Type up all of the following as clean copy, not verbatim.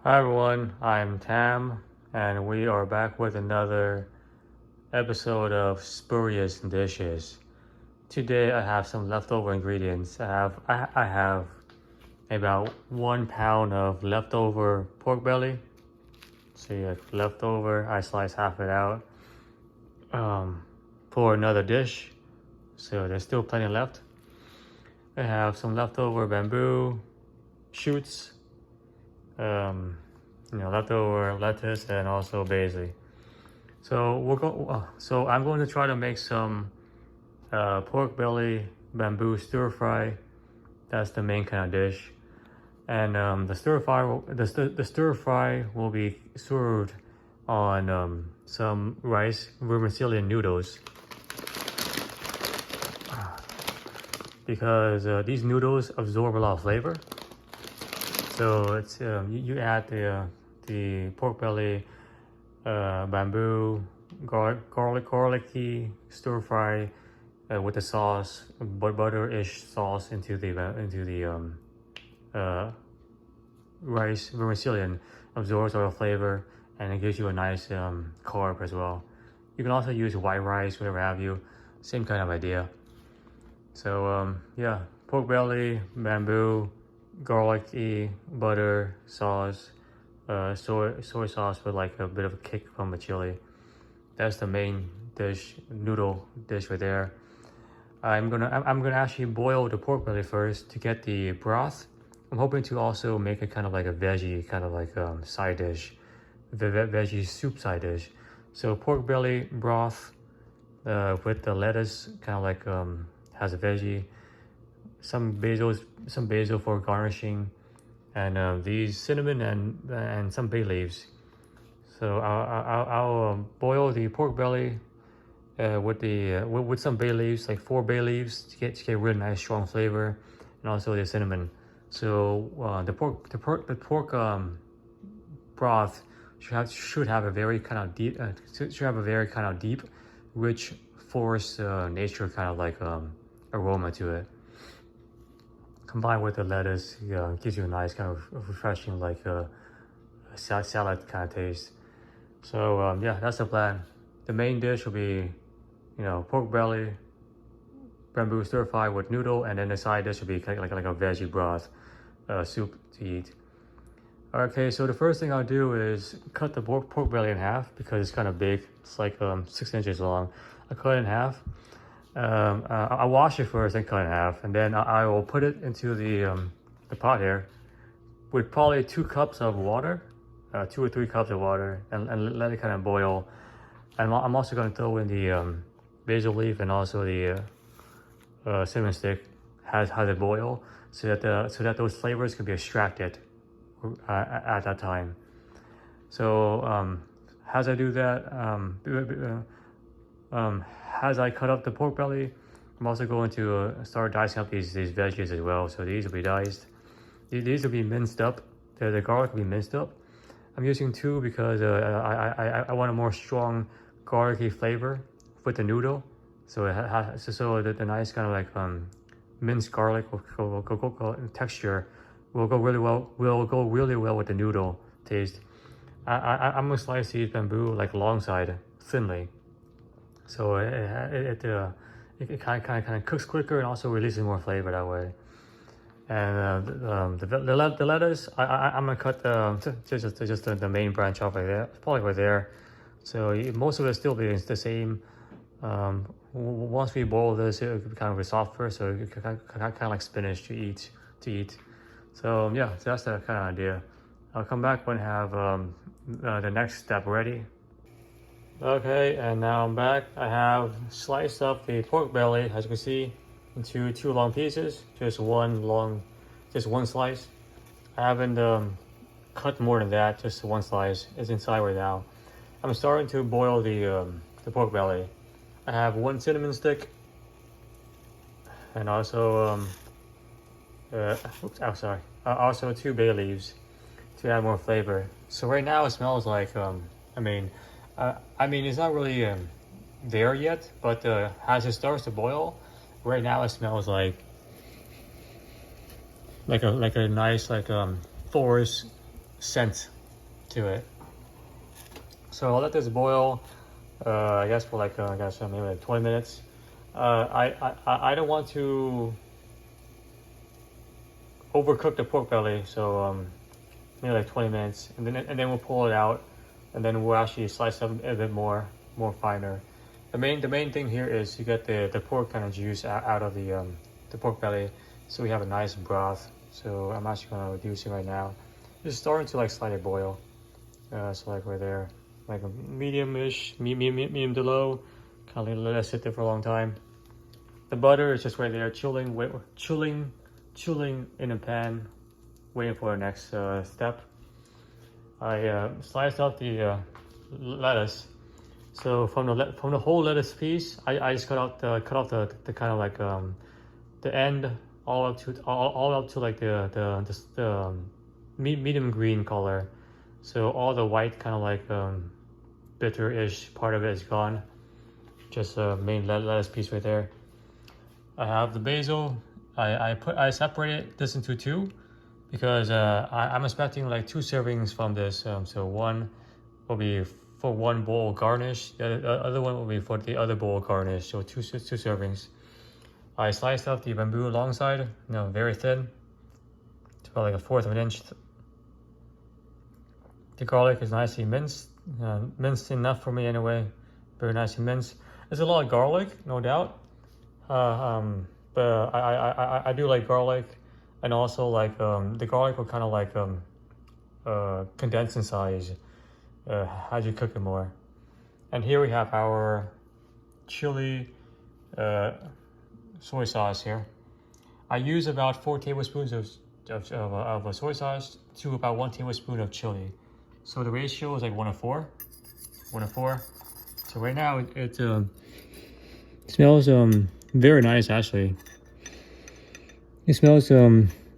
Hi everyone, I'm Tam, and we are back with another episode of Spurious Dishes. Today I have some leftover ingredients. I have about 1 pound of leftover pork belly. So yeah, leftover. I slice half it out for another dish. So there's still plenty left. I have some leftover bamboo shoots. Um, leftover lettuce and also basil. So I'm going to try to make some pork belly bamboo stir fry. That's the main kind of dish, and the stir fry will be served on some rice vermicelli noodles because these noodles absorb a lot of flavor. So it's you add the pork belly, bamboo, garlicky stir fry with the sauce, butter-ish sauce into the uh, rice vermicelli, and absorbs all the flavor, and it gives you a nice carb as well. You can also use white rice, whatever have you. Same kind of idea. So yeah, pork belly, bamboo, garlicky butter sauce, soy sauce with like a bit of a kick from the chili. That's the main dish, noodle dish right there. I'm gonna actually boil the pork belly first to get the broth. I'm hoping to also make it kind of like a veggie kind of like side dish, veggie soup side dish. So pork belly broth with the lettuce, kind of like has a veggie, some basil for garnishing, and these cinnamon and some bay leaves. So I'll boil the pork belly with some bay leaves, like 4 bay leaves, to get really nice strong flavor, and also the cinnamon. So the pork broth should have a very kind of deep, rich forest nature kind of like aroma to it. Combined with the lettuce, gives you a nice kind of refreshing like salad kind of taste. So yeah, that's the plan. The main dish will be, pork belly, bamboo stir fry with noodle, and then the side dish will be like a veggie broth soup to eat. Okay, so the first thing I'll do is cut the pork belly in half because it's kind of big. It's like 6 inches long. I cut it in half. I'll wash it first and cut it in half, and then I will put it into the pot here with probably 2 cups of water, 2 or 3 cups of water, and let it kind of boil. And I'm also going to throw in the basil leaf and also the cinnamon stick has it boil so that those flavors can be extracted at that time. So as I do that, as I cut up the pork belly, I'm also going to start dicing up these veggies as well. So these will be diced. These will be minced up. The garlic will be minced up. I'm using 2 because I want a more strong garlicky flavor with the noodle. So the nice kind of like minced garlic texture will go really well. Will go really well with the noodle taste. I'm gonna slice these bamboo like long side thinly, so it kind of cooks quicker and also releases more flavor that way. And the lettuce, I'm gonna cut just the main branch off right there, probably right there. So most of it still be the same. Once we boil this, it will kind of be softer, so it kind of like spinach to eat. So yeah, so that's the kind of idea. I'll come back when I have the next step ready. Okay, and now I'm back. I have sliced up the pork belly, as you can see, into 2 long pieces. Just one slice. I haven't cut more than that. Just one slice. It's inside right now. I'm starting to boil the pork belly. I have 1 cinnamon stick, and also also 2 bay leaves to add more flavor. So right now it smells like I mean it's not really there yet, but as it starts to boil, right now it smells like a nice forest scent to it. So I'll let this boil, I guess for like maybe like 20 minutes. I don't want to overcook the pork belly, so maybe like 20 minutes, and then we'll pull it out, and then we'll actually slice them a bit more finer. The main thing here is you get the pork kind of juice out of the pork belly, so we have a nice broth. So I'm actually gonna reduce it right now. It's starting to like slightly boil, so like right there, like a medium-ish, medium to low. Kind of let it sit there for a long time. The butter is just right there, chilling in a pan, waiting for the next step. I sliced off the lettuce. So from the whole lettuce piece, I just cut off the kind of like the end all up to like the medium green color. So all the white kind of like bitter-ish part of it is gone. Just a main lettuce piece right there. I have the basil. I separated this into two because I'm expecting like 2 servings from this. So one will be for one bowl garnish. The other one will be for the other bowl garnish. So two servings. I sliced up the bamboo alongside, very thin. It's about like 1/4 of an inch. The garlic is nicely minced, minced enough for me anyway. Very nicely minced. There's a lot of garlic, no doubt. But I do like garlic, and also like the garlic will kind of like condense in size as you cook it more. And here we have our chili soy sauce here. I use about 4 tablespoons of soy sauce to about 1 tablespoon of chili. So the ratio is like 1:4. 1:4. So right now it smells very nice actually. It smells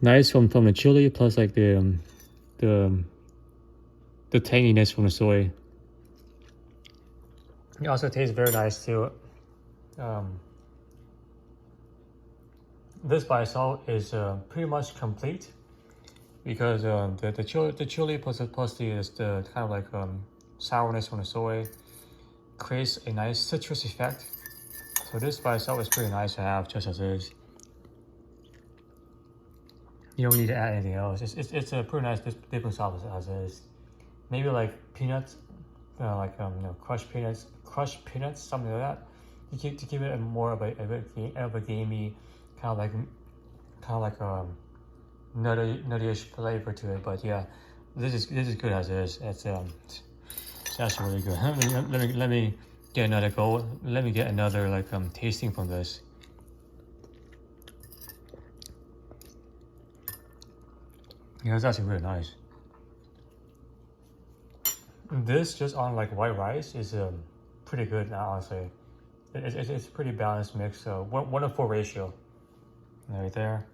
nice from the chili, plus like the tanginess from the soy. It also tastes very nice too. This by itself is pretty much complete because the chili plus the kind of like sourness from the soy creates a nice citrus effect. So this by itself is pretty nice to have just as is. You don't need to add anything else. It's a pretty nice dipping sauce as is. Maybe like peanuts, crushed peanuts, something like that. To give it more of a gamey, kind of like nutty-ish flavor to it. But yeah, this is good as is. It's actually really good. Let me get another go. Let me get another like tasting from this. Yeah, it's actually really nice. This just on like white rice is pretty good now, honestly. It's a pretty balanced mix. So 1:4 ratio, right there.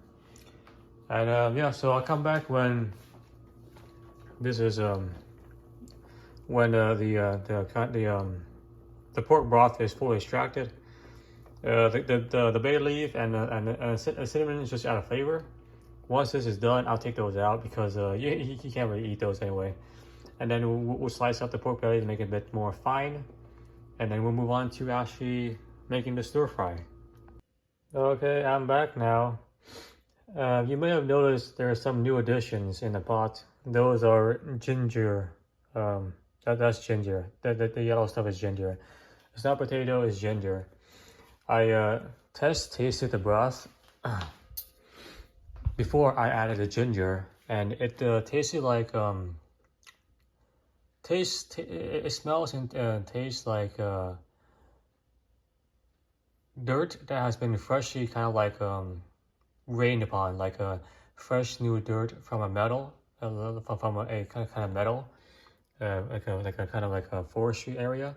And yeah, so I'll come back when this is when the pork broth is fully extracted. The bay leaf and cinnamon is just out of flavor. Once this is done, I'll take those out because you can't really eat those anyway. And then we'll slice up the pork belly to make it a bit more fine. And then we'll move on to actually making the stir fry. Okay, I'm back now. You may have noticed there are some new additions in the pot. Those are ginger. That's ginger. The yellow stuff is ginger. It's not potato, it's ginger. I tasted the broth before I added the ginger, and it tasted like it smells and tastes like dirt that has been freshly kind of like rained upon, like a fresh new dirt from a metal, from a kind of metal, like a kind of like a forestry area.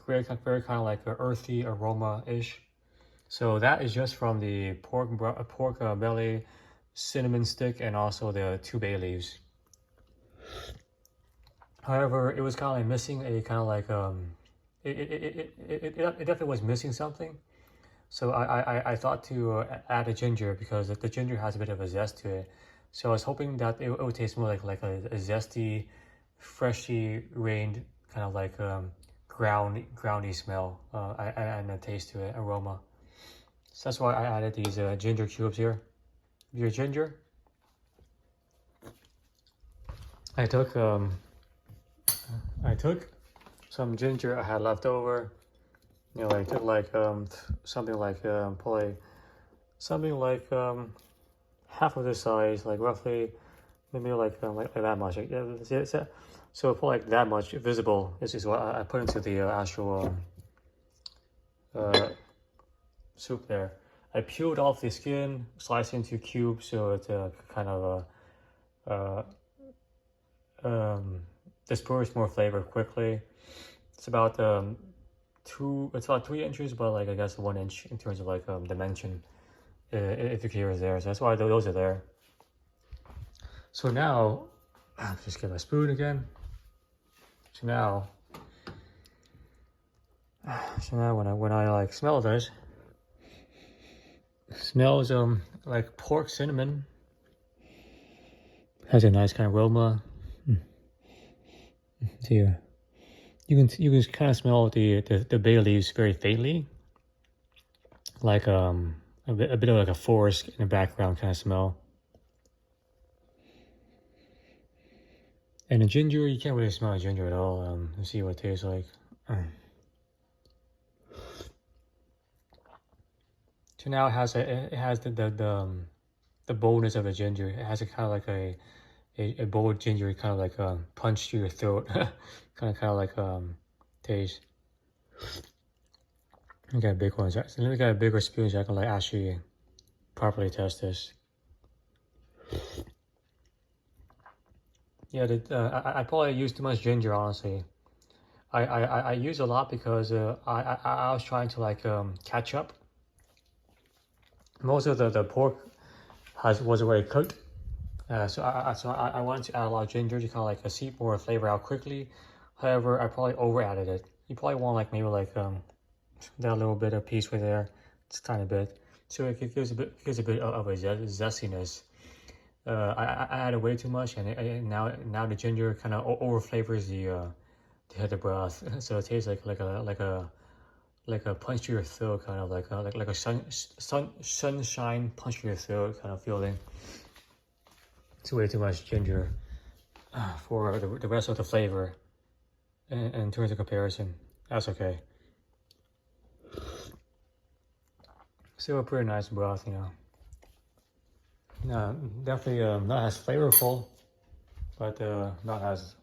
Very kind of like an earthy aroma-ish. So that is just from the pork belly, cinnamon stick, and also the 2 bay leaves. However, it was kind of like missing a kind of like it definitely was missing something. So I thought to add a ginger because the ginger has a bit of a zest to it. So I was hoping that it would taste more like a zesty, freshly rained kind of like groundy smell and a taste to it, aroma. So that's why I added these ginger cubes here. Your ginger. I took some ginger I had left over. You know, I took like something like probably something like half of this size, like roughly maybe like that much. Yeah, so for like that much visible, this is what I put into the actual soup there. I peeled off the skin, sliced into cubes, so it's kind of disperse more flavor quickly. It's about it's about 3 inches, but like I guess 1 inch in terms of like dimension, if the clear is there. So that's why those are there. So now, just get my spoon again. So now when I like smell this, it smells like pork cinnamon. Has a nice kind of aroma. Here, you can kind of smell the bay leaves very faintly, like a bit of like a forest in the background kind of smell. And the ginger, you can't really smell the ginger at all. Let's see what it tastes like. So now it has the boldness of the ginger. It has a kind of like a bold ginger, kind of like punch to your throat, kind of like taste. I got big ones. So let me get a bigger spoon so I can like actually properly test this. Yeah, I probably used too much ginger, honestly. I use a lot because I was trying to like catch up. Most of the pork was already cooked, so I wanted to add a lot of ginger to kind of like seep more flavor out quickly. However, I probably over added it. You probably want like maybe like that little bit of piece right there, just a tiny bit, so it gives a bit of a zestiness. I added way too much, and now the ginger kind of over flavors the broth, so it tastes like a punch to your throat, kind of like a sunshine punch to your throat kind of feeling. It's way too much ginger for the rest of the flavor. In terms of comparison, that's okay. Still a pretty nice broth, you know. Definitely not as flavorful, but not as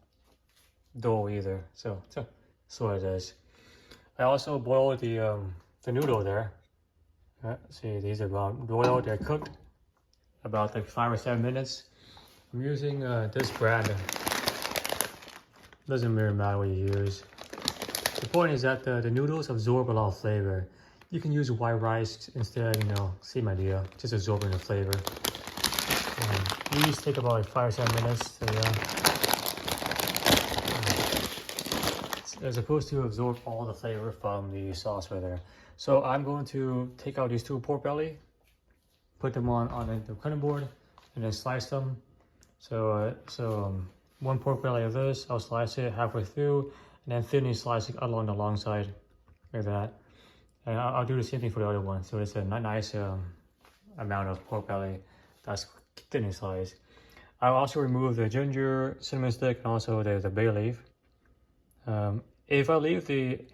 dull either. So it is. I also boiled the noodle there. See, these are boiled. They're cooked about like 5 or 7 minutes. I'm using this brand. Doesn't really matter what you use. The point is that the noodles absorb a lot of flavor. You can use white rice instead, you know, same idea, just absorbing the flavor. These take about like 5 or 7 minutes, so yeah. They're supposed to absorb all the flavor from the sauce right there. So I'm going to take out these 2 pork belly, put them on the cutting board, and then slice them. So 1 pork belly of this, I'll slice it halfway through, and then thinly slice it along the long side, like that. And I'll do the same thing for the other one. So it's a nice amount of pork belly that's thinly sliced. I'll also remove the ginger, cinnamon stick, and also the bay leaf. If I leave the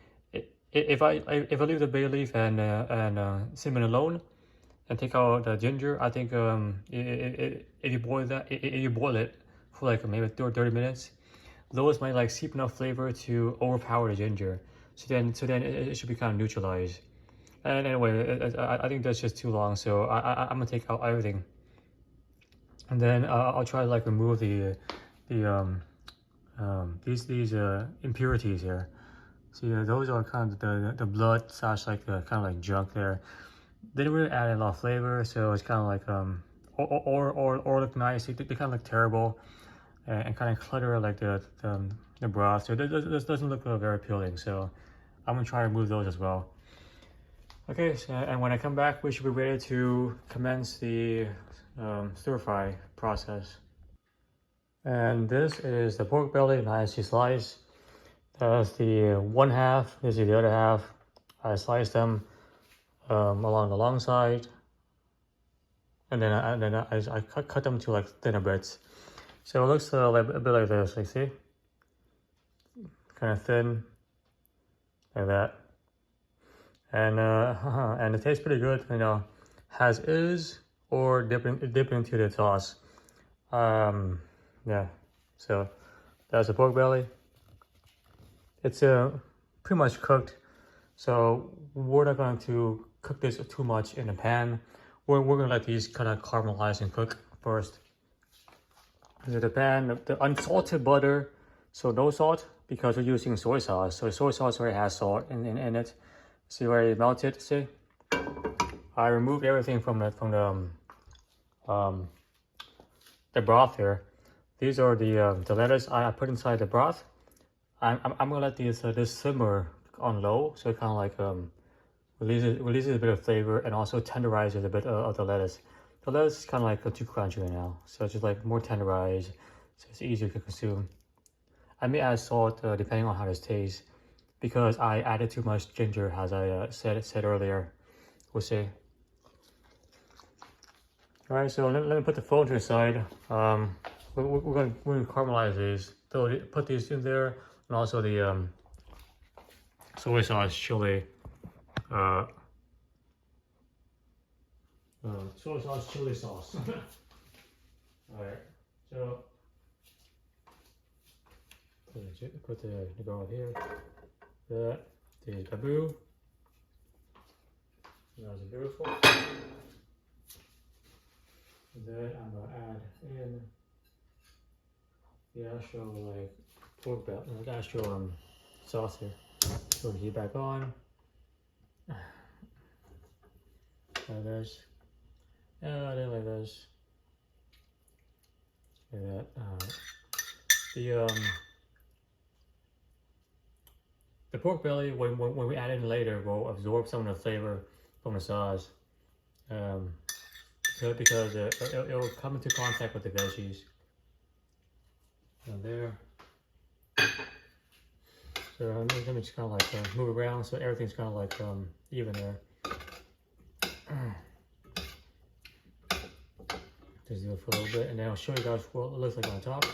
bay leaf and cinnamon alone, and take out the ginger, I think if you boil it for like maybe 30 minutes, those might like seep enough flavor to overpower the ginger. So then it should be kind of neutralized. And anyway, I think that's just too long. So I'm gonna take out everything, and then I'll try to like remove these impurities here. See, those are kind of the blood slash like the kind of like junk there. They didn't really add a lot of flavor, so it's kind of like or look nice. They kind of look terrible, and kind of clutter like the broth. So this doesn't look very appealing. So I'm gonna try to remove those as well. Okay, so, and when I come back, we should be ready to commence the stir fry process. And this is the pork belly, nicely sliced. That's the one half. This is the other half. I sliced them along the long side, and then I cut them to like thinner bits. So it looks like a bit like this. Like see, kind of thin, like that. And and it tastes pretty good. You know, as is or dip into the sauce. Yeah. So that's the pork belly. It's pretty much cooked, so we're not going to cook this too much in the pan. We're gonna let these kind of caramelize and cook first. So the pan, the unsalted butter, so no salt because we're using soy sauce. So soy sauce already has salt in it. See where it melted. See, I removed everything from the broth here. These are the lettuce I put inside the broth. I'm gonna let this simmer on low, so it kind of like releases a bit of flavor and also tenderizes a bit of the lettuce. The lettuce is kind of like too crunchy right now, so it's just like more tenderized, so it's easier to consume. I may add salt depending on how this tastes, because I added too much ginger, as I said earlier. We'll see. All right, so let me put the phone to the side. We're going to caramelize these. So put these in there. And also the soy sauce, chili, soy sauce, chili sauce. All right, so put the garlic here. That the bamboo. That's beautiful. And then I'm gonna add in the actual like pork belly, the actual sauce here. Turn the heat back on. Like this. And I do like this. Like that. The pork belly, when we add it in later, will absorb some of the flavor from the sauce. Because it will come into contact with the veggies. And there. So let me just kind of like move around so everything's kind of like even there. Just do it for a little bit, and then I'll show you guys what it looks like on top.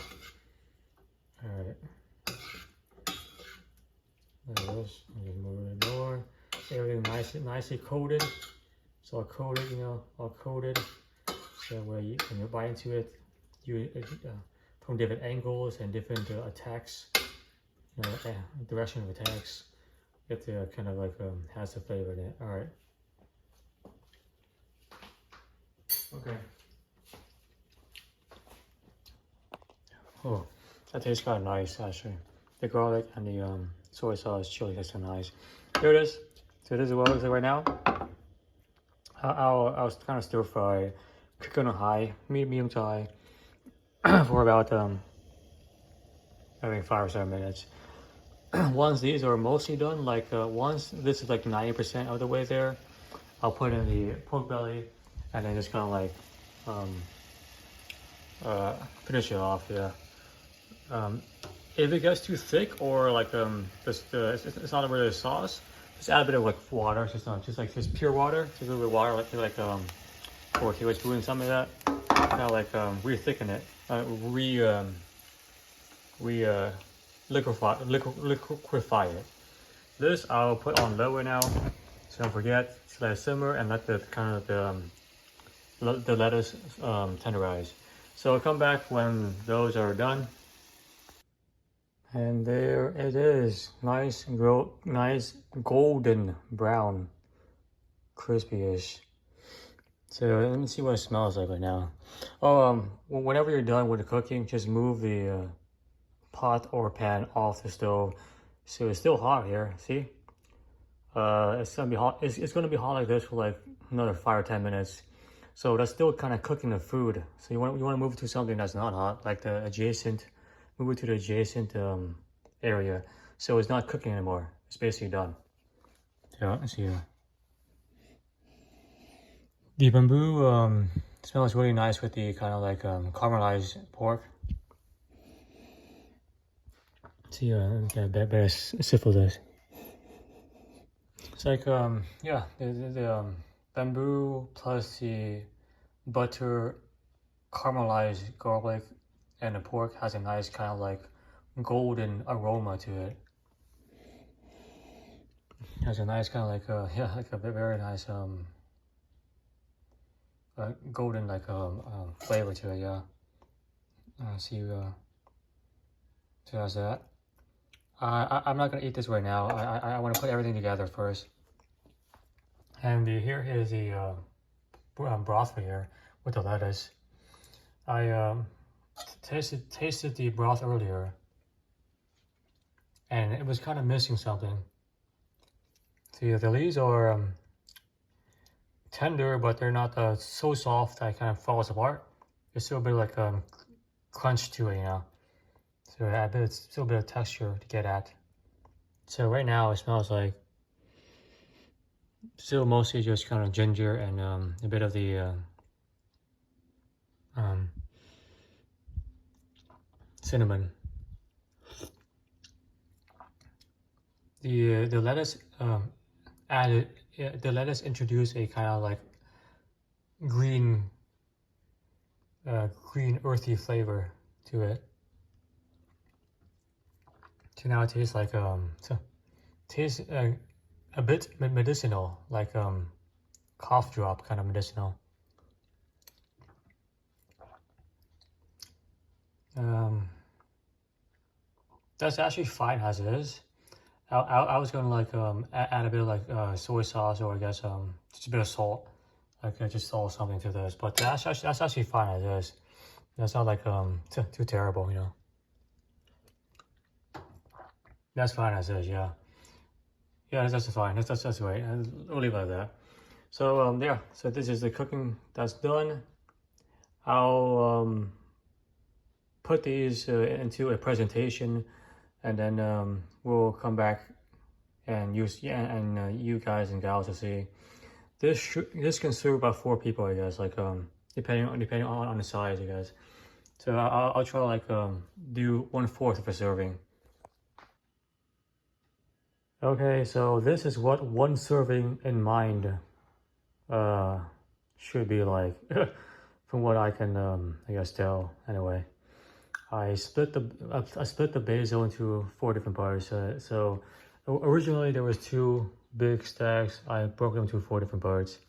All right. Like this. I'll just move it more. Everything nicely coated. It's all coated, you know, all coated. So when you bite into it, you from different angles and different attacks, you know, direction of attacks, you have to kind of like has the flavor in it. All right. Okay. Oh, that tastes kind of nice actually. The garlic and the soy sauce, chili tastes so nice. Here it is. So this is what it looks like right now. I'll kind of stir fry, cook on a high, medium to high, for about I think 5 or 7 minutes. Once these are mostly done, like once this is like 90% of the way there, I'll put in the pork belly and then just kind of like finish it off. Yeah. If it gets too thick or like it's not really a sauce, just add a bit of like water. Just pure water, just a little bit of water, like 4 tablespoons, something like that. Kind of like re-thicken it, liquefy it. This I'll put on lower now, so don't forget to let it simmer and let the kind of the lettuce tenderize. So I'll come back when those are done. And there it is, nice golden brown, crispy-ish. So let me see what it smells like right now. Oh, whenever you're done with the cooking, just move the pot or pan off the stove. So it's still hot here. See, it's gonna be hot. It's gonna be hot like this for like another 5 or 10 minutes. So that's still kind of cooking the food. So you want to move it to something that's not hot, like the adjacent. Move it to the adjacent area, so it's not cooking anymore. It's basically done. Yeah, let's see. The bamboo It smells really nice with the kind of like caramelized pork. See, okay, better sip of this. It's like yeah, the bamboo plus the butter, caramelized garlic, and the pork has a nice kind of like golden aroma to it. Has a nice kind of like yeah, like a very nice golden like flavor to it. Yeah. See, so that's that. I'm not gonna eat this right now. I want to put everything together first. And here is the broth here with the lettuce. I tasted the broth earlier, and it was kind of missing something. See, the leaves are tender, but they're not so soft that it kind of falls apart. There's still a bit of like crunch to it, you know. So I bet it's still a bit of texture to get at. So right now it smells like still mostly just kind of ginger and a bit of the cinnamon. The lettuce added the lettuce introduced a kind of like green earthy flavor to it. So now it tastes like tastes a bit medicinal, like cough drop kind of medicinal. That's actually fine as it is. I was gonna like add a bit of like soy sauce, or I guess just a bit of salt, like just salt something to this. But that's actually fine as it is. That's not like too terrible, you know. That's fine as is, yeah. Yeah, that's fine. That's right. I'll leave it like that. So yeah. So this is the cooking that's done. I'll put these into a presentation, and then we'll come back and use you guys and gals to see. This can serve about 4 people, I guess. Like depending on the size, you guys. So I'll try to like do 1/4 of a serving. Okay, so this is what 1 serving in mind should be like, from what I can I guess tell. Anyway, I split the basil into 4 different parts. So originally there was 2 big stacks. I broke them into 4 different parts.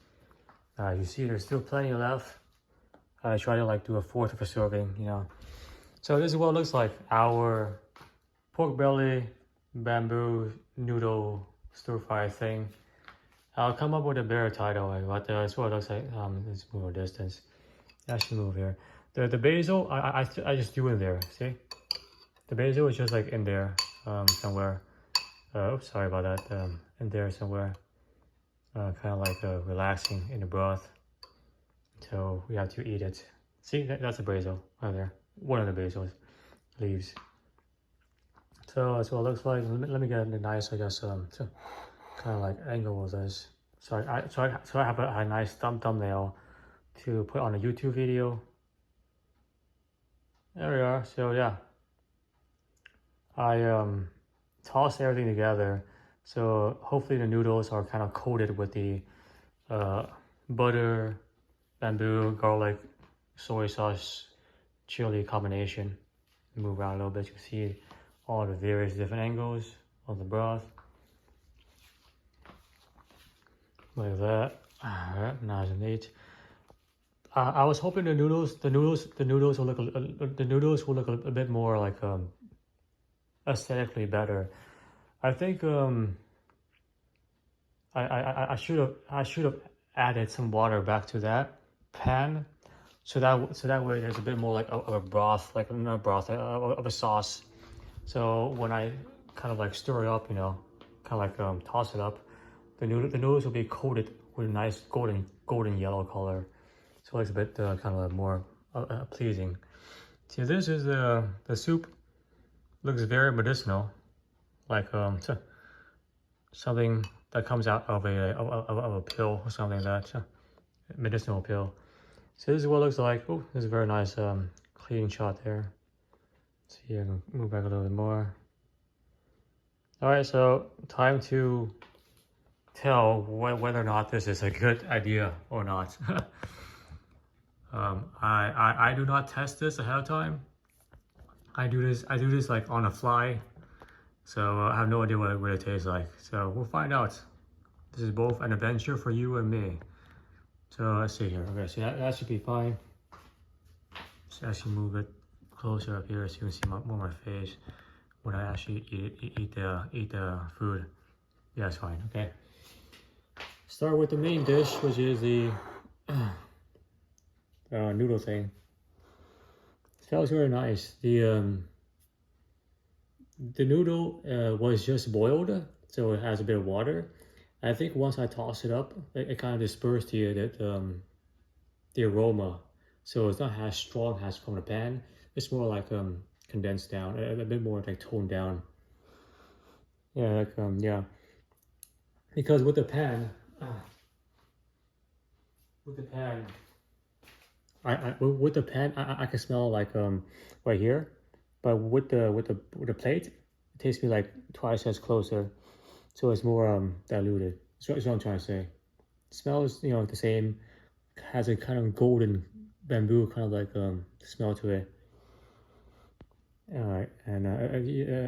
You see, there's still plenty left. I try to like do 1/4 of a serving, you know. So this is what it looks like. Our pork belly bamboo noodle stir fry thing. I'll come up with a better title, but that's what it looks like. Let's move a distance. I should move here. The basil, I just do in there. See, the basil is just like in there somewhere. Oops, sorry about that. In there somewhere, kind of like relaxing in the broth. So we have to eat it. See, that's a basil right there. One of the basil leaves. So that's what it looks like. Let me get a nice, I guess, kind of like angle of this. So I have a nice thumbnail to put on a YouTube video. There we are. So yeah, I tossed everything together. So hopefully the noodles are kind of coated with the butter, bamboo, garlic, soy sauce, chili combination. Move around a little bit. You can see all the various different angles of the broth. Like that. Alright, nice and neat. I was hoping the noodles will look a bit more like aesthetically better. I think I should have added some water back to that pan, so that way there's a bit more like of a broth, like not broth, of a sauce. So when I kind of like stir it up, you know, kind of like toss it up, the noodles will be coated with a nice golden yellow color. So it's a bit kind of more pleasing. See, this is the soup. Looks very medicinal, like something that comes out of a pill or something like that, medicinal pill. So this is what it looks like. Oh, this is a very nice clean shot there. So yeah, move back a little bit more. All right, so time to tell whether or not this is a good idea or not. I do not test this ahead of time. I do this like on the fly, so I have no idea what it really tastes like. So we'll find out. This is both an adventure for you and me. So let's see here. Okay, so that should be fine. So actually move it closer up here so you can see more of my face when I actually eat the food. Yeah, it's fine. Okay. Start with the main dish, which is the noodle thing. That was very nice. The noodle was just boiled, so it has a bit of water. I think once I toss it up, it kind of dispersed the aroma. So it's not as strong as from the pan. It's more like condensed down, a bit more like toned down. Yeah, like yeah. Because with the pan, I can smell like right here, but with the plate, it tastes me like twice as closer. So it's more diluted. That's what I'm trying to say. It smells, the same. Has a kind of golden bamboo kind of like smell to it. All right, and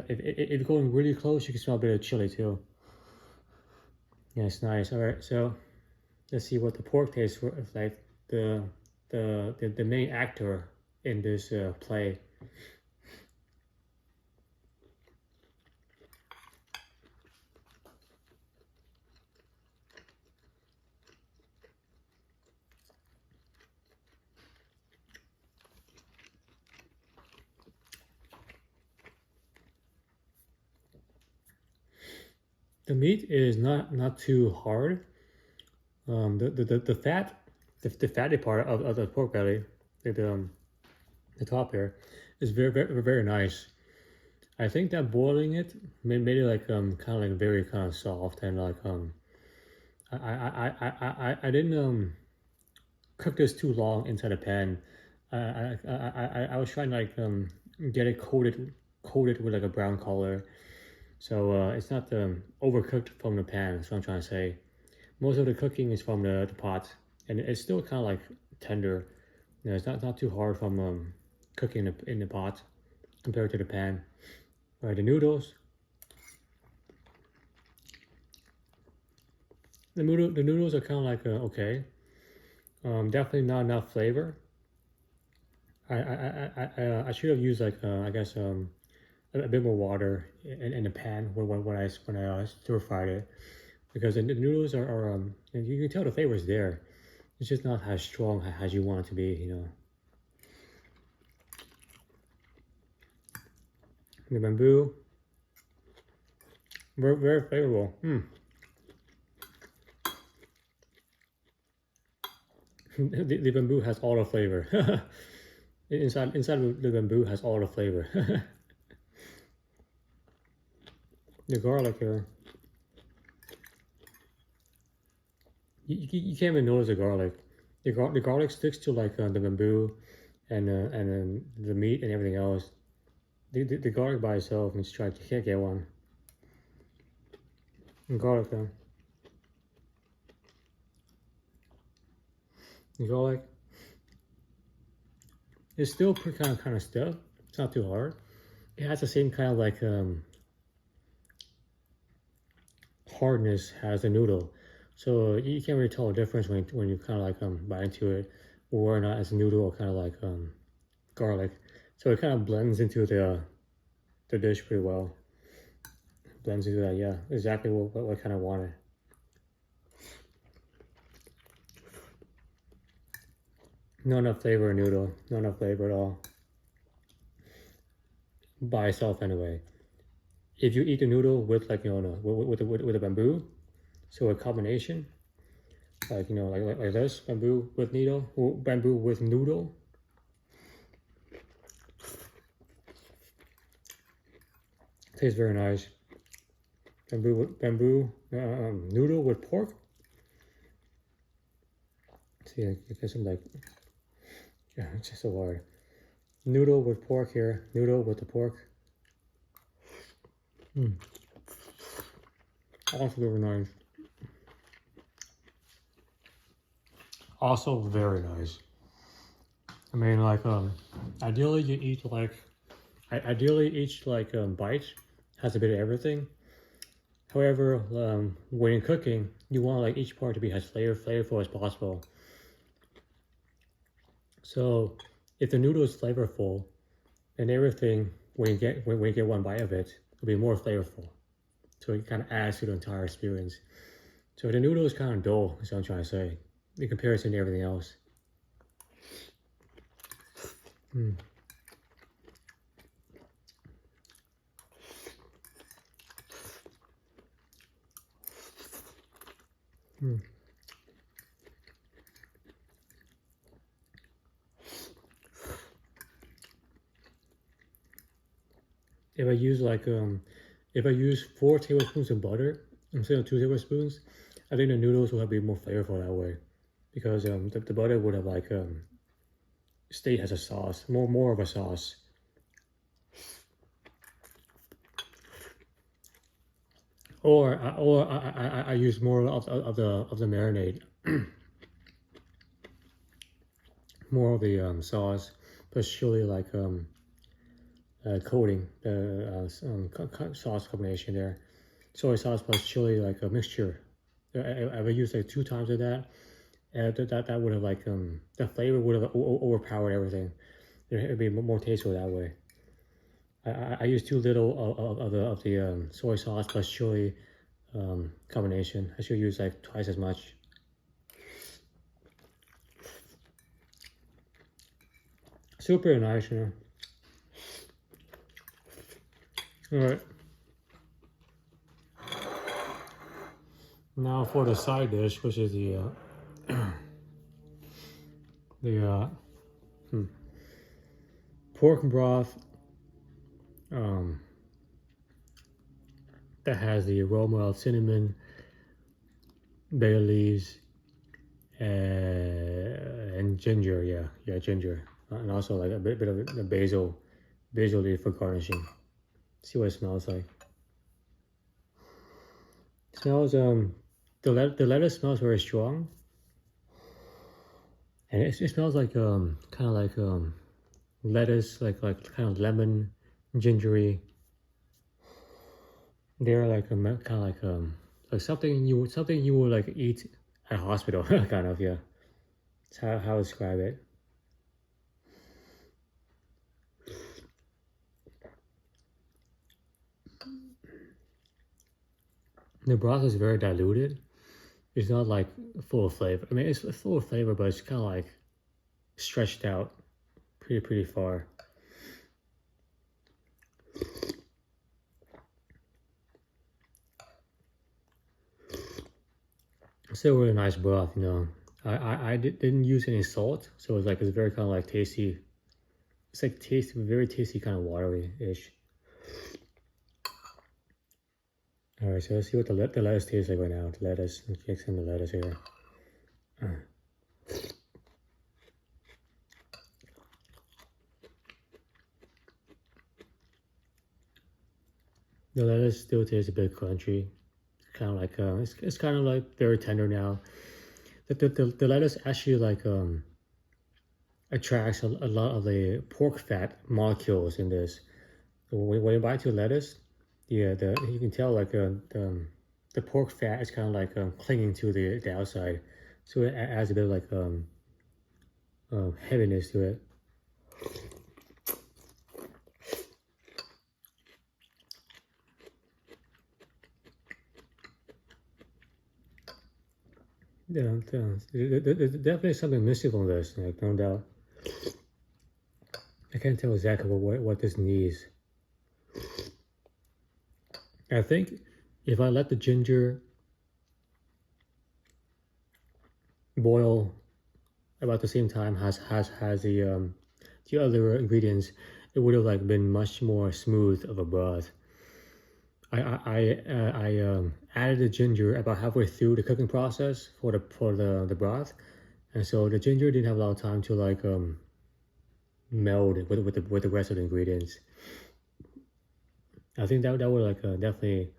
if you're going really close, you can smell a bit of chili too. Yeah, it's nice. All right, so let's see what the pork tastes like. The main actor in this play. The meat is not too hard. The fat, the fatty part of the pork belly, the top here, is very nice. I think that boiling it made it like kind of like very kind of soft and like I didn't cook this too long inside a pan. I was trying to like get it coated with like a brown color. So it's not overcooked from the pan, that's what I'm trying to say. Most of the cooking is from the pot, and it's still kind of like tender. It's not too hard from cooking in the pot compared to the pan. All right, the noodles. The noodles are kind of like okay. Definitely not enough flavor. I should have used like I guess a bit more water in the pan when I stir fried it, because the noodles are and you can tell the flavor is there. It's just not as strong as you want it to be, The bamboo, very flavorful. The bamboo has all the flavor. inside the bamboo has all the flavor. The garlic here. You can't even notice the garlic. The garlic sticks to like the bamboo and the meat and everything else. The garlic by itself, you can't get one. And garlic, the garlic. It's still pretty kind of stiff. It's not too hard. It has the same kind of like hardness as the noodle. So you can't really tell the difference when you kind of like bite into it, or not as a noodle or kind of like garlic. So it kind of blends into the dish pretty well. Blends into that, yeah, exactly what I kind of wanted. Not enough flavor in noodle, not enough flavor at all. By itself anyway. If you eat the noodle with like with the bamboo, so a combination, like like this, bamboo with noodle, or bamboo with noodle. Tastes very nice. Bamboo noodle with pork. See, I get some like It's just so hard. Noodle with pork here. Noodle with the pork. Also very nice. Also very nice. I mean, like, ideally you eat like, ideally each like bite has a bit of everything. However, when you're cooking, you want like each part to be as flavorful as possible. So if the noodle is flavorful, then everything when you get one bite of it, will be more flavorful. So it kind of adds to the entire experience. So the noodle is kind of dull, is what I'm trying to say, in comparison to everything else. If I use like if I use 4 tablespoons of butter instead of 2 tablespoons, I think the noodles will be more flavorful that way, because the butter would have like stayed as a sauce, more of a sauce. Or I use more of the marinade, more of the sauce, but surely like coating the sauce combination there. Soy sauce plus chili, like a mixture. I would use like 2 times of that. That would have like the flavor would have overpowered everything. It'd be more tasteful that way. I use too little of the soy sauce plus chili combination. I should use like twice as much. Super nice, you know. All right. Now for the side dish, which is the pork broth that has the aroma of cinnamon, bay leaves, and ginger. Yeah, ginger, and also like a bit of the basil leaf for garnishing. See what it smells like. It smells the lettuce smells very strong, and it smells like kind of like lettuce, like kind of lemon, gingery. They're like kind of like something you would like eat at a hospital, kind of. Yeah, that's how I describe it. The broth is very diluted. It's not like full of flavor. I mean, it's full of flavor, but it's kind of like stretched out pretty far. Still really nice broth, you know. I didn't use any salt, so it's very kind of like tasty. It's like very tasty, kind of watery-ish. All right, so let's see what the lettuce tastes like right now. The lettuce, let's mix in the lettuce here. The lettuce still tastes a bit crunchy. Kind of like it's kind of like very tender now. The lettuce actually like attracts a lot of the pork fat molecules in this. So when you bite into lettuce, you can tell like the pork fat is kind of like clinging to the outside, so it adds a bit of like heaviness to it. Yeah, there's definitely something missing from this, like no doubt. I can't tell exactly what this needs. I think if I let the ginger boil about the same time as the other ingredients, it would have like been much more smooth of a broth. I added the ginger about halfway through the cooking process for the broth, and so the ginger didn't have a lot of time to like meld with the rest of the ingredients. I think that would like definitely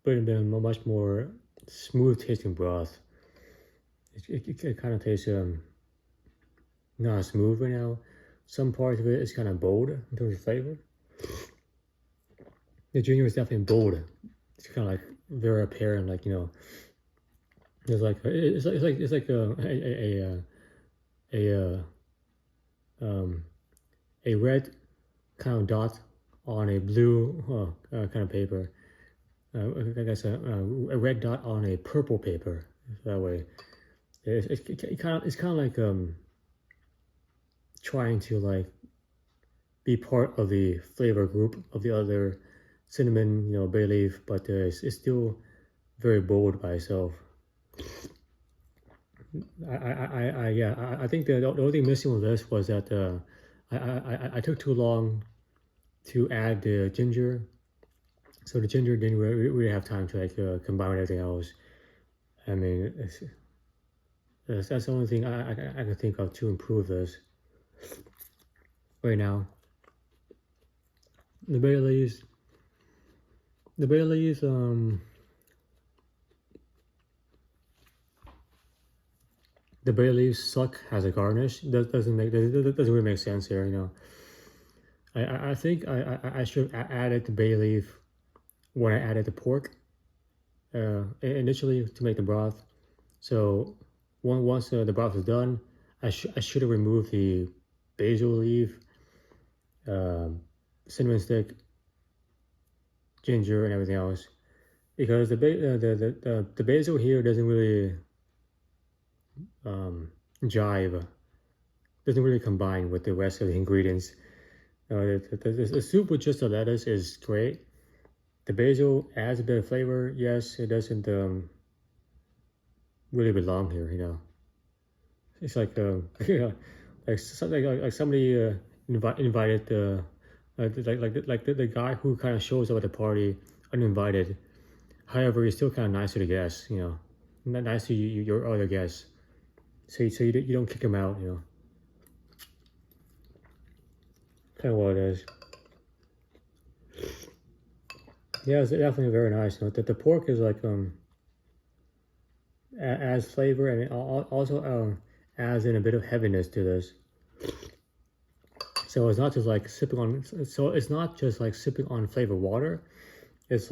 been a much more smooth tasting broth. It kind of tastes not smooth right now. Some parts of it is kind of bold in terms of flavor. The ginger is definitely bold. It's kind of like very apparent, like, you know, there's like it's like a red kind of dot on a blue kind of paper. I guess a red dot on a purple paper. That way, it's kind of like trying to like be part of the flavor group of the other cinnamon, you know, bay leaf, but it's still very bold by itself. I think the only thing missing with this was that I took too long to add the ginger, so the ginger didn't really have time to like combine with everything else. I mean, that's the only thing I can think of to improve this right now. The bay leaves, the bay leaves suck as a garnish. That doesn't really make sense here, you know. I think I should have added the bay leaf when I added the pork initially to make the broth. So once the broth is done, I should have removed the basil leaf, cinnamon stick, ginger, and everything else, because the basil here doesn't really jive, doesn't really combine with the rest of the ingredients. The soup with just the lettuce is great. The basil adds a bit of flavor. Yes, it doesn't really belong here, you know. It's like like something like somebody invited the guy who kind of shows up at the party uninvited. However, he's still kind of nice to the guests, you know, not nice to your other guests. So you don't kick him out, you know. Kind of what it is. Yeah, it's definitely very nice. You know, the pork is like adds flavor, and it also adds in a bit of heaviness to this. So it's not just like sipping on. So it's not just like sipping on flavored water. It's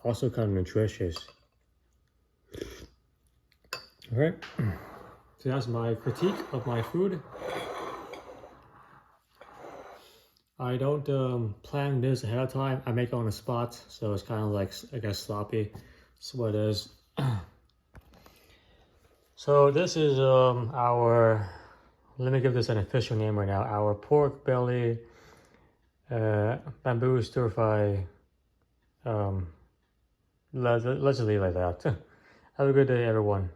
also kind of nutritious. All right. So that's my critique of my food. I don't plan this ahead of time. I make it on the spot, so it's kind of like, I guess, sloppy. That's what it is. So this is our, let me give this an official name right now, our pork belly bamboo stir fry. Let's just leave it like that. Have a good day, everyone.